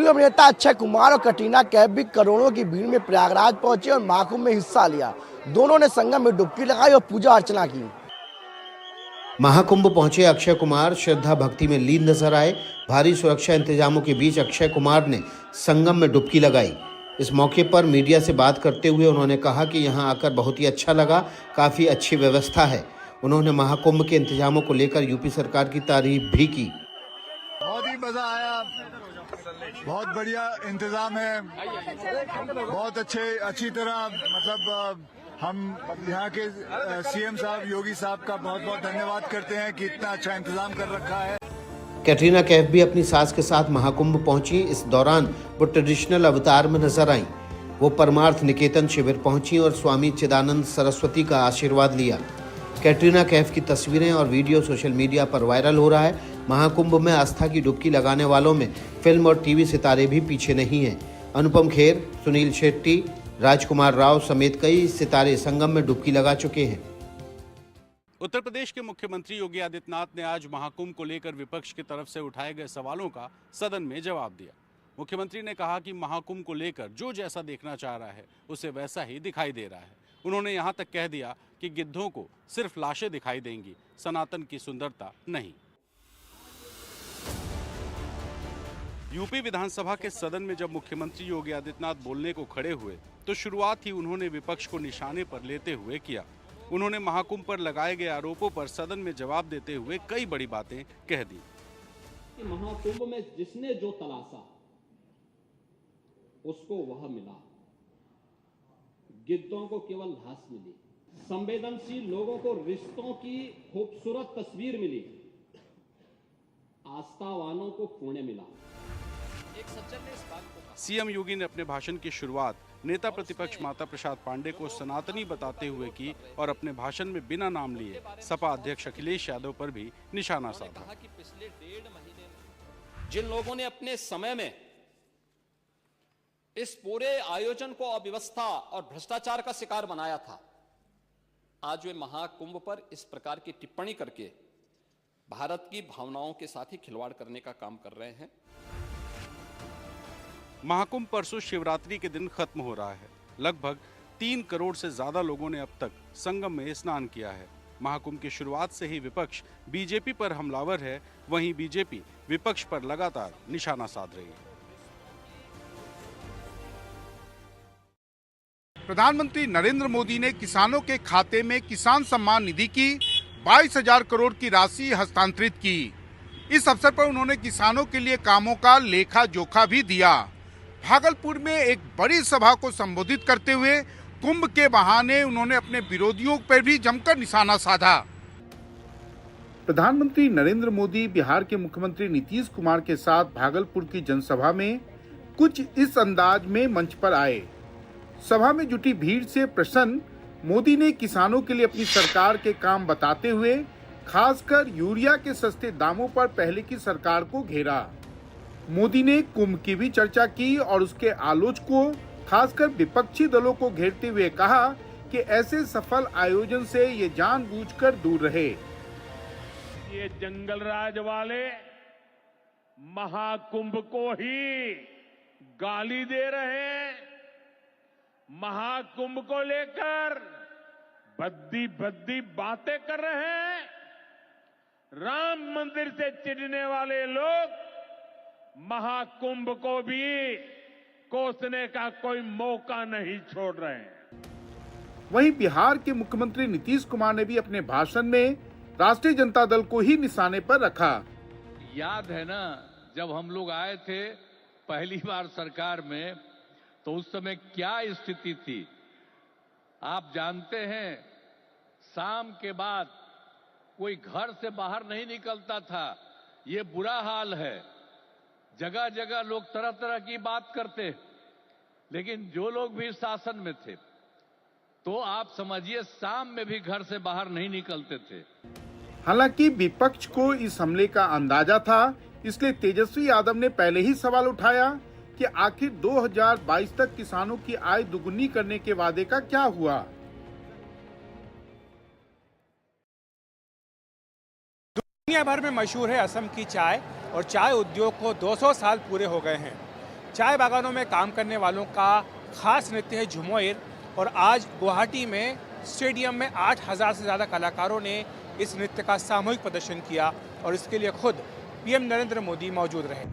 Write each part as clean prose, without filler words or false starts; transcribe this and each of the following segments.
अभिनेता अक्षय कुमार और कटरीना कैफ भी करोड़ों की भीड़ में प्रयागराज पहुंचे और महाकुंभ में हिस्सा लिया। दोनों ने संगम में डुबकी लगाई और पूजा अर्चना की। महाकुंभ पहुंचे अक्षय कुमार श्रद्धा भक्ति में लीन नजर आए। भारी सुरक्षा इंतजामों के बीच अक्षय कुमार ने संगम में डुबकी लगाई। इस मौके पर मीडिया से बात करते हुए उन्होंने कहा कि यहां आकर बहुत ही अच्छा लगा, काफी अच्छी व्यवस्था है। उन्होंने महाकुंभ के इंतजामों को लेकर यूपी सरकार की तारीफ भी की। बहुत ही मजा आया, बहुत बढ़िया इंतजाम है, बहुत अच्छी तरह मतलब हम यहाँ के सीएम साहब योगी साहब का बहुत बहुत धन्यवाद करते हैं कि इतना अच्छा इंतजाम कर रखा है। कैटरीना कैफ भी अपनी सास के साथ महाकुंभ पहुंची। इस दौरान वो ट्रेडिशनल अवतार में नजर आईं। वो परमार्थ निकेतन शिविर पहुंची और स्वामी चिदानंद सरस्वती का आशीर्वाद लिया। कैटरीना कैफ की तस्वीरें और वीडियो सोशल मीडिया पर वायरल हो रहा है। महाकुंभ में आस्था की डुबकी लगाने वालों में फिल्म और टीवी सितारे भी पीछे नहीं हैं। अनुपम खेर, सुनील शेट्टी, राजकुमार राव समेत कई सितारे संगम में डुबकी लगा चुके हैं। उत्तर प्रदेश के मुख्यमंत्री योगी आदित्यनाथ ने आज महाकुंभ को लेकर विपक्ष की तरफ से उठाए गए सवालों का सदन में जवाब दिया। मुख्यमंत्री ने कहा कि महाकुंभ को लेकर जो जैसा देखना चाह रहा है उसे वैसा ही दिखाई दे रहा है। उन्होंने यहां तक कह दिया कि गिद्धों को सिर्फ लाशें दिखाई देंगी, सनातन की सुंदरता नहीं। यूपी विधानसभा के सदन में जब मुख्यमंत्री योगी आदित्यनाथ बोलने को खड़े हुए तो शुरुआत ही उन्होंने विपक्ष को निशाने पर लेते हुए किया। उन्होंने महाकुंभ पर लगाए गए आरोपों पर सदन में जवाब देते हुए कई बड़ी बातें कह दी। महाकुंभ में जिसने जो तलाशा उसको वह मिला, गिद्धों को केवल घास मिली, संवेदनशील लोगों को रिश्तों की खूबसूरत तस्वीर मिली, आस्थावानों को पुण्य मिला। एक सज्जन ने इस बात को कहा। सीएम योगी ने अपने भाषण की शुरुआत नेता प्रतिपक्ष माता प्रसाद पांडे को सनातनी बताते हुए की और अपने भाषण में बिना नाम लिए सपा अध्यक्ष अखिलेश यादव पर भी निशाना साधा। कहा कि पिछले 1.5 महीने में जिन लोगों ने अपने समय में इस पूरे आयोजन को अव्यवस्था और भ्रष्टाचार का शिकार बनाया था, आज वे महाकुंभ पर इस प्रकार की टिप्पणी करके भारत की भावनाओं के साथ ही खिलवाड़ करने का काम कर रहे हैं। महाकुंभ परसों शिवरात्रि के दिन खत्म हो रहा है। लगभग 3 करोड़ से ज्यादा लोगों ने अब तक संगम में स्नान किया है। महाकुंभ की शुरुआत से ही विपक्ष बीजेपी पर हमलावर है, वहीं बीजेपी विपक्ष पर लगातार निशाना साध रही है। प्रधानमंत्री नरेंद्र मोदी ने किसानों के खाते में किसान सम्मान निधि की 22,000 करोड़ की राशि हस्तांतरित की। इस अवसर पर उन्होंने किसानों के लिए कामों का लेखा जोखा भी दिया। भागलपुर में एक बड़ी सभा को संबोधित करते हुए कुंभ के बहाने उन्होंने अपने विरोधियों पर भी जमकर निशाना साधा। प्रधानमंत्री नरेंद्र मोदी बिहार के मुख्यमंत्री नीतीश कुमार के साथ भागलपुर की जनसभा में कुछ इस अंदाज में मंच पर आए। सभा में जुटी भीड़ से प्रसन्न मोदी ने किसानों के लिए अपनी सरकार के काम बताते हुए खासकर यूरिया के सस्ते दामों पर पहले की सरकार को घेरा। मोदी ने कुंभ की भी चर्चा की और उसके आलोचकों खासकर विपक्षी दलों को घेरते हुए कहा कि ऐसे सफल आयोजन से ये जानबूझकर दूर रहे। ये जंगल राज वाले महाकुंभ को ही गाली दे रहे हैं। महाकुंभ को लेकर भद्दी भद्दी बातें कर रहे हैं। राम मंदिर से चिढ़ने वाले लोग महाकुंभ को भी कोसने का कोई मौका नहीं छोड़ रहे हैं। वहीं बिहार के मुख्यमंत्री नीतीश कुमार ने भी अपने भाषण में राष्ट्रीय जनता दल को ही निशाने पर रखा। याद है ना, जब हम लोग आए थे पहली बार सरकार में, तो उस समय क्या स्थिति थी आप जानते हैं। शाम के बाद कोई घर से बाहर नहीं निकलता था। ये बुरा हाल है। जगह जगह लोग तरह तरह की बात करते, लेकिन जो लोग भी शासन में थे तो आप समझिए शाम में भी घर से बाहर नहीं निकलते थे। हालांकि विपक्ष को इस हमले का अंदाजा था, इसलिए तेजस्वी यादव ने पहले ही सवाल उठाया कि आखिर 2022 तक किसानों की आय दुगुनी करने के वादे का क्या हुआ। दुनिया भर में मशहूर है असम की चाय और चाय उद्योग को 200 साल पूरे हो गए हैं। चाय बागानों में काम करने वालों का खास नृत्य है झुमोर और आज गुवाहाटी में स्टेडियम में 8,000 से ज़्यादा कलाकारों ने इस नृत्य का सामूहिक प्रदर्शन किया और इसके लिए खुद पीएम नरेंद्र मोदी मौजूद रहे।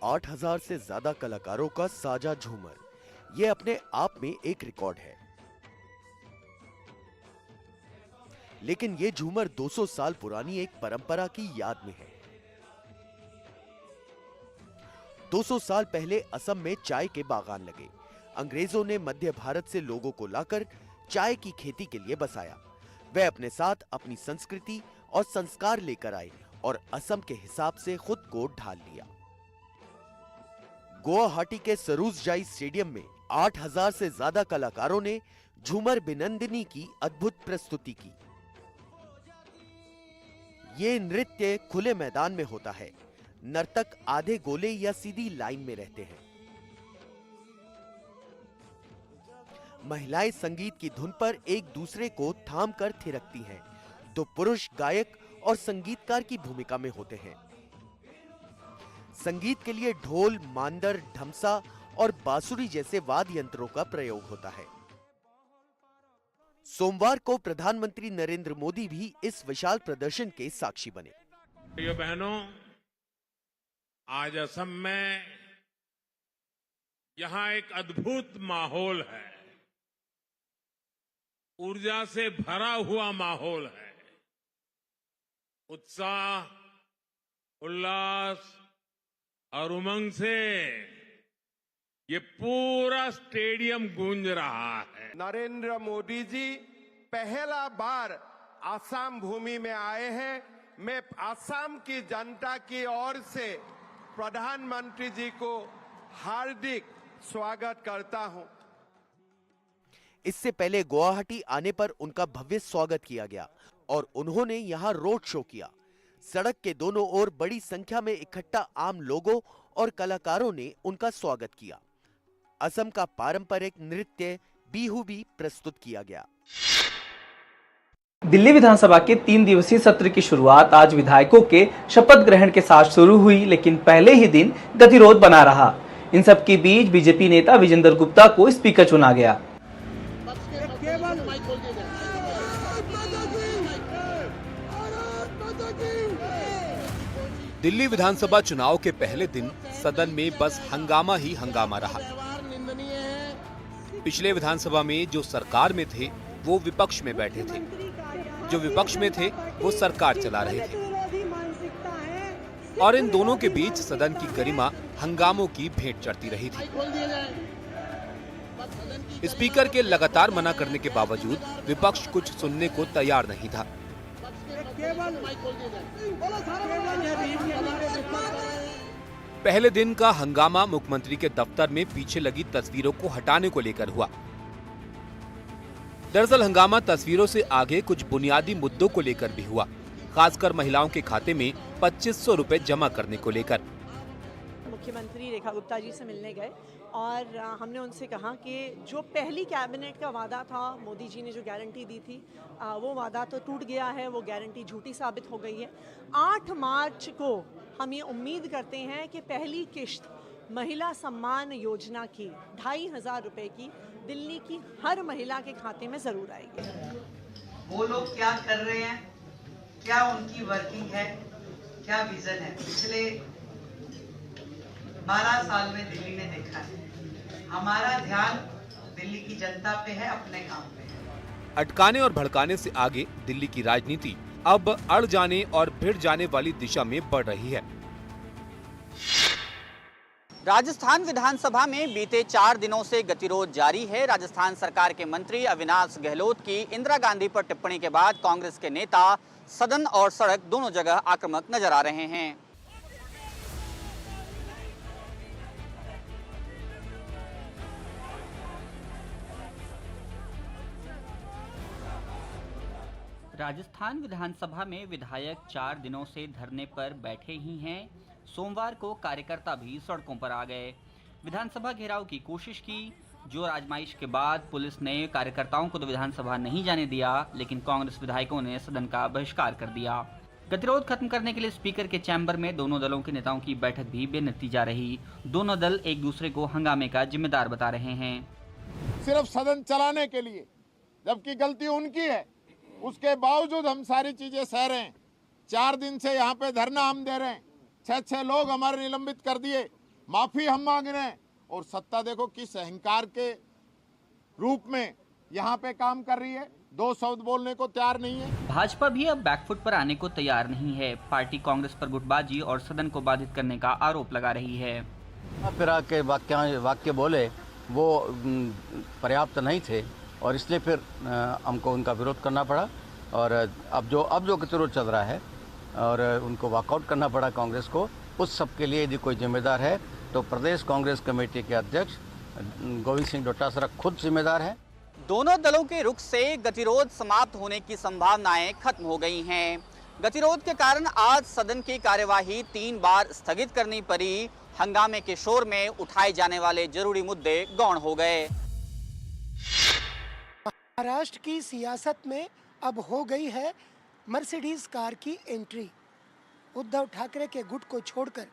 आठ 8,000 से ज्यादा कलाकारों का साजा झूमर, यह अपने आप में एक रिकॉर्ड है। लेकिन यह झूमर 200 साल पुरानी एक परंपरा की याद में है। 200 साल पहले असम में चाय के बागान लगे। अंग्रेजों ने मध्य भारत से लोगों को लाकर चाय की खेती के लिए बसाया। वे अपने साथ अपनी संस्कृति और संस्कार लेकर आए और असम के हिसाब से खुद को ढाल लिया। गुवाहाटी के सरूसजाई स्टेडियम में 8,000 से ज्यादा कलाकारों ने झूमर बिनंदिनी की अद्भुत प्रस्तुति की। ये नृत्य खुले मैदान में होता है। नर्तक आधे गोले या सीधी लाइन में रहते हैं। महिलाएं संगीत की धुन पर एक दूसरे को थाम कर थिरकती हैं, तो पुरुष गायक और संगीतकार की भूमिका में होते हैं। संगीत के लिए ढोल, मांदर, ढमसा और बांसुरी जैसे वाद्य यंत्रों का प्रयोग होता है। सोमवार को प्रधानमंत्री नरेंद्र मोदी भी इस विशाल प्रदर्शन के साक्षी बने। ये बहनों, आज असम में यहां एक अद्भुत माहौल है, ऊर्जा से भरा हुआ माहौल है। उत्साह, उल्लास और उमंग से ये पूरा स्टेडियम गूंज रहा है। नरेंद्र मोदी जी पहला बार आसाम भूमि में आए हैं। मैं आसाम की जनता की ओर से प्रधानमंत्री जी को हार्दिक स्वागत करता हूं। इससे पहले गुवाहाटी आने पर उनका भव्य स्वागत किया गया और उन्होंने यहां रोड शो किया। सड़क के दोनों ओर बड़ी संख्या में इकट्ठा आम लोगों और कलाकारों ने उनका स्वागत किया। असम का पारंपरिक नृत्य बिहू भी प्रस्तुत किया गया। दिल्ली विधानसभा के 3 दिवसीय सत्र की शुरुआत आज विधायकों के शपथ ग्रहण के साथ शुरू हुई, लेकिन पहले ही दिन गतिरोध बना रहा। इन सब के बीच बीजेपी नेता विजेंद्र गुप्ता को स्पीकर चुना गया। दिल्ली विधानसभा चुनाव के पहले दिन सदन में बस हंगामा ही हंगामा रहा। पिछले विधानसभा में जो सरकार में थे वो विपक्ष में बैठे थे, जो विपक्ष में थे वो सरकार चला रहे थे, और इन दोनों के बीच सदन की गरिमा हंगामों की भेंट चढ़ती रही थी। स्पीकर के लगातार मना करने के बावजूद विपक्ष कुछ सुनने को तैयार नहीं था। पहले दिन का हंगामा मुख्यमंत्री के दफ्तर में पीछे लगी तस्वीरों को हटाने को लेकर हुआ। दरअसल हंगामा तस्वीरों से आगे कुछ बुनियादी मुद्दों को लेकर भी हुआ, खासकर महिलाओं के खाते में 2500 रुपए जमा करने को लेकर। मुख्यमंत्री रेखा गुप्ता जी से मिलने गए और हमने उनसे कहा कि जो पहली कैबिनेट का वादा था, मोदी जी ने जो गारंटी दी थी, वो वादा तो टूट गया है, वो गारंटी झूठी साबित हो गई है। 8 मार्च को हम ये उम्मीद करते हैं कि पहली किश्त महिला सम्मान योजना की 2,500 रुपए की दिल्ली की हर महिला के खाते में जरूर आएगी। वो लोग क्या कर रहे हैं, क्या उनकी वर्किंग है, क्या विजन है, पिछले 12 साल में दिल्ली ने देखा है। हमारा ध्यान दिल्ली की जनता पे है, अपने काम पे है। अटकाने और भड़काने से आगे दिल्ली की राजनीति अब अड़ जाने और भिड़ जाने वाली दिशा में बढ़ रही है। राजस्थान विधानसभा में बीते 4 दिनों से गतिरोध जारी है। राजस्थान सरकार के मंत्री अविनाश गहलोत की इंदिरा गांधी पर टिप्पणी के बाद कांग्रेस के नेता सदन और सड़क दोनों जगह आक्रामक नजर आ रहे हैं। राजस्थान विधानसभा में विधायक 4 दिनों से धरने पर बैठे ही हैं। सोमवार को कार्यकर्ता भी सड़कों पर आ गए, विधानसभा घेराव की कोशिश की। जोर आजमाइश के बाद पुलिस ने कार्यकर्ताओं को तो विधानसभा नहीं जाने दिया, लेकिन कांग्रेस विधायकों ने सदन का बहिष्कार कर दिया। गतिरोध खत्म करने के लिए स्पीकर के चैम्बर में दोनों दलों के नेताओं की बैठक भी बेनतीजा रही। दोनों दल एक दूसरे को हंगामे का जिम्मेदार बता रहे हैं। सिर्फ सदन चलाने के लिए, जबकि गलती उनकी है, उसके बावजूद हम सारी चीजें सह रहे हैं। 4 दिन से यहाँ पे धरना हम दे रहे हैं, 6 लोग हमारे निलंबित कर दिए, माफी हम मांग रहे हैं, और सत्ता देखो किस अहंकार के रूप में यहाँ पे काम कर रही है, 2 शब्द बोलने को तैयार नहीं है। भाजपा भी अब बैकफुट पर आने को तैयार नहीं है। पार्टी कांग्रेस पर गुटबाजी और सदन को बाधित करने का आरोप लगा रही है। फिरा के वाक्य बोले वो पर्याप्त नहीं थे और इसलिए फिर हमको उनका विरोध करना पड़ा, और अब जो गतिरोध चल रहा है और उनको वॉकआउट करना पड़ा कांग्रेस को, उस सब के लिए यदि कोई जिम्मेदार है तो प्रदेश कांग्रेस कमेटी के अध्यक्ष गोविंद सिंह डोटासरा खुद जिम्मेदार है। दोनों दलों के रुख से गतिरोध समाप्त होने की संभावनाएं खत्म हो गई हैं। गतिरोध के कारण आज सदन की कार्यवाही 3 बार स्थगित करनी पड़ी। हंगामे के शोर में उठाए जाने वाले जरूरी मुद्दे गौण हो गए। महाराष्ट्र की सियासत में अब हो गई है मर्सिडीज कार की एंट्री। उद्धव ठाकरे के गुट को छोड़कर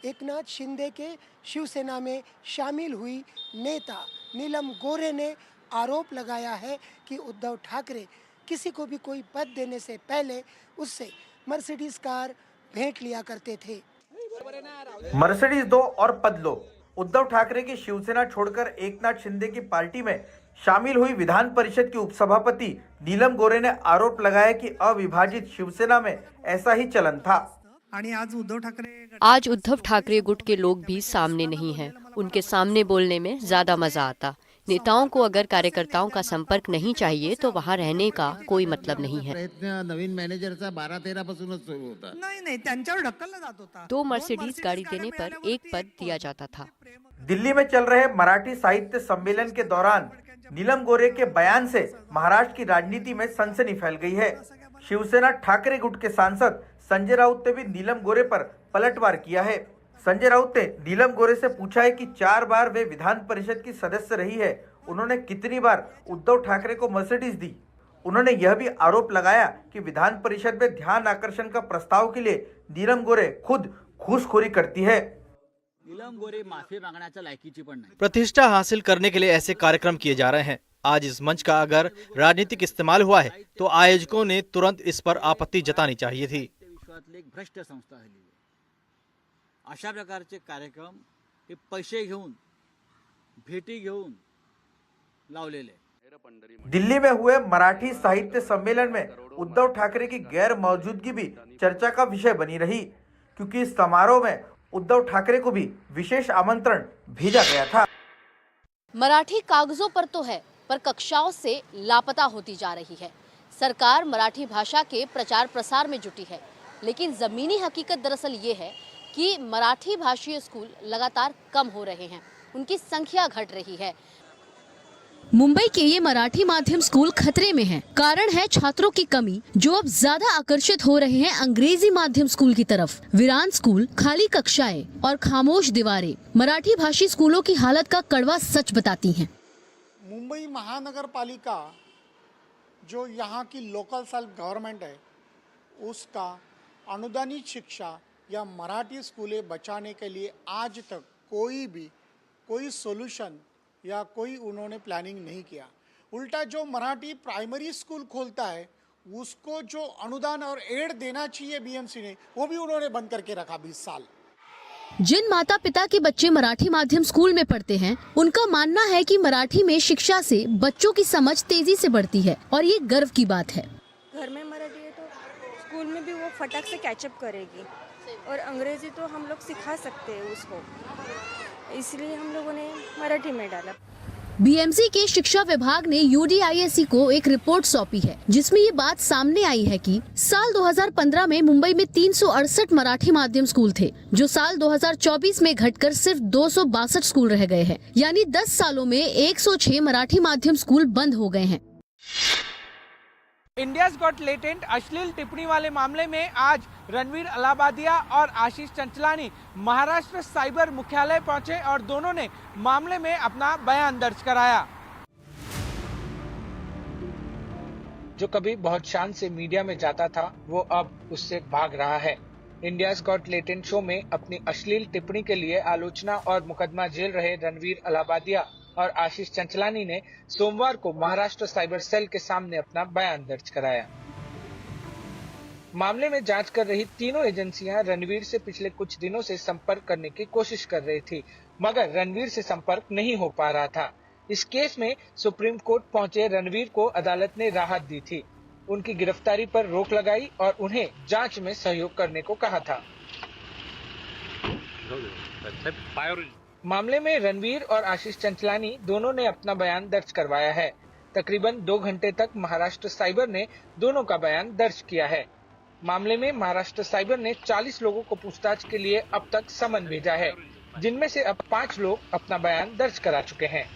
एकनाथ शिंदे के शिवसेना में शामिल हुई नेता नीलम गोरे ने आरोप लगाया है कि उद्धव ठाकरे किसी को भी कोई पद देने से पहले उससे मर्सिडीज कार भेंट लिया करते थे। मर्सिडीज दो और पद लो। उद्धव ठाकरे की शिवसेना छोड़कर एकनाथ शिंदे की पार्टी में शामिल हुई विधान परिषद की उपसभापति नीलम गोरे ने आरोप लगाया कि अविभाजित शिवसेना में ऐसा ही चलन था। आज उद्धव ठाकरे गुट के लोग भी सामने नहीं हैं। उनके सामने बोलने में ज्यादा मजा आता। नेताओं को अगर कार्यकर्ताओं का संपर्क नहीं चाहिए तो वहाँ रहने का कोई मतलब नहीं है। नवीन मॅनेजरचा 12-13 पासूनच सुरू होता। नहीं त्यांच्यावर ढकलला जात होता। 2 मर्सिडीज गाड़ी देने पर 1 पद दिया जाता था। दिल्ली में चल रहे मराठी साहित्य सम्मेलन के दौरान नीलम गोरे के बयान से महाराष्ट्र की राजनीति में सनसनी फैल गई है। शिवसेना ठाकरे गुट के सांसद संजय राउत ने भी नीलम गोरे पर पलटवार किया है। संजय राउत ने नीलम गोरे से पूछा है कि 4 बार वे विधान परिषद की सदस्य रही है, उन्होंने कितनी बार उद्धव ठाकरे को मर्सिडीज दी। उन्होंने यह भी आरोप लगाया कि विधान परिषद में ध्यान आकर्षण का प्रस्ताव के लिए नीलम गोरे खुद घूसखोरी करती है। नीलम गोरे माफी मांगण्याच्या लायकीची पण नाही। प्रतिष्ठा हासिल करने के लिए ऐसे कार्यक्रम किए जा रहे हैं। आज इस मंच का अगर राजनीतिक इस्तेमाल हुआ है तो आयोजकों ने तुरंत इस पर आपत्ति जतानी चाहिए थी। विश्वातली एक भ्रष्ट संस्था आहे। अशा प्रकारचे कार्यक्रम हे पैसे घेऊन भेटी घेऊन लावलेले। दिल्ली में हुए मराठी साहित्य सम्मेलन में उद्धव ठाकरे की गैर मौजूदगी भी चर्चा का विषय बनी रही, क्योंकि इस समारोह में उद्धव ठाकरे को भी विशेष आमंत्रण भेजा गया था। मराठी कागजों पर तो है, पर कक्षाओं से लापता होती जा रही है। सरकार मराठी भाषा के प्रचार प्रसार में जुटी है, लेकिन जमीनी हकीकत दरअसल ये है कि मराठी भाषीय स्कूल लगातार कम हो रहे हैं, उनकी संख्या घट रही है। मुंबई के ये मराठी माध्यम स्कूल खतरे में हैं। कारण है छात्रों की कमी, जो अब ज्यादा आकर्षित हो रहे हैं अंग्रेजी माध्यम स्कूल की तरफ। वीरान स्कूल, खाली कक्षाएं और खामोश दीवारें मराठी भाषी स्कूलों की हालत का कड़वा सच बताती हैं। मुंबई महानगर पालिका जो यहाँ की लोकल सेल्फ गवर्नमेंट है, उसका अनुदानित शिक्षा या मराठी स्कूलें बचाने के लिए आज तक कोई सोल्यूशन या कोई उन्होंने प्लानिंग नहीं किया। उल्टा जो मराठी प्राइमरी स्कूल खोलता है उसको जो अनुदान और एड देना चाहिए बीएमसी ने, वो भी उन्होंने बंद करके रखा 20 साल। जिन माता पिता के बच्चे मराठी माध्यम स्कूल में पढ़ते हैं, उनका मानना है कि मराठी में शिक्षा से बच्चों की समझ तेजी से बढ़ती है और ये गर्व की बात है। घर में मराठी है तो स्कूल में भी वो फटाक से कैचअप करेगी, और अंग्रेजी तो हम लोग सिखा सकते हैं उसको, इसलिए हम लोगों ने मराठी में डाला। बीएमसी के शिक्षा विभाग ने यूडीआईएससी को एक रिपोर्ट सौंपी है, जिसमें ये बात सामने आई है कि साल 2015 में मुंबई में 368 मराठी माध्यम स्कूल थे, जो साल 2024 में घटकर सिर्फ 262 स्कूल रह गए हैं। यानी 10 सालों में 106 मराठी माध्यम स्कूल बंद हो गए हैं। इंडियाज गॉट लेटेंट अश्लील टिप्पणी वाले मामले में आज रणवीर अलाहाबादिया और आशीष चंचलानी महाराष्ट्र साइबर मुख्यालय पहुंचे और दोनों ने मामले में अपना बयान दर्ज कराया। जो कभी बहुत शान से मीडिया में जाता था, वो अब उससे भाग रहा है। इंडियाज गॉट टैलेंट शो में अपनी अश्लील टिप्पणी के लिए आलोचना और मुकदमा झेल रहे रणवीर अलाहाबादिया और आशीष चंचलानी ने सोमवार को महाराष्ट्र साइबर सेल के सामने अपना बयान दर्ज कराया। मामले में जांच कर रही तीनों एजेंसियां रणवीर से पिछले कुछ दिनों से संपर्क करने की कोशिश कर रही थी, मगर रणवीर से संपर्क नहीं हो पा रहा था। इस केस में सुप्रीम कोर्ट पहुंचे रणवीर को अदालत ने राहत दी थी, उनकी गिरफ्तारी पर रोक लगाई और उन्हें जांच में सहयोग करने को कहा था। मामले में रणवीर और आशीष चंचलानी दोनों ने अपना बयान दर्ज करवाया है। तकरीबन 2 घंटे तक महाराष्ट्र साइबर ने दोनों का बयान दर्ज किया है। मामले में महाराष्ट्र साइबर ने 40 लोगों को पूछताछ के लिए अब तक समन भेजा है, जिनमें से अब 5 लोग अपना बयान दर्ज करा चुके हैं।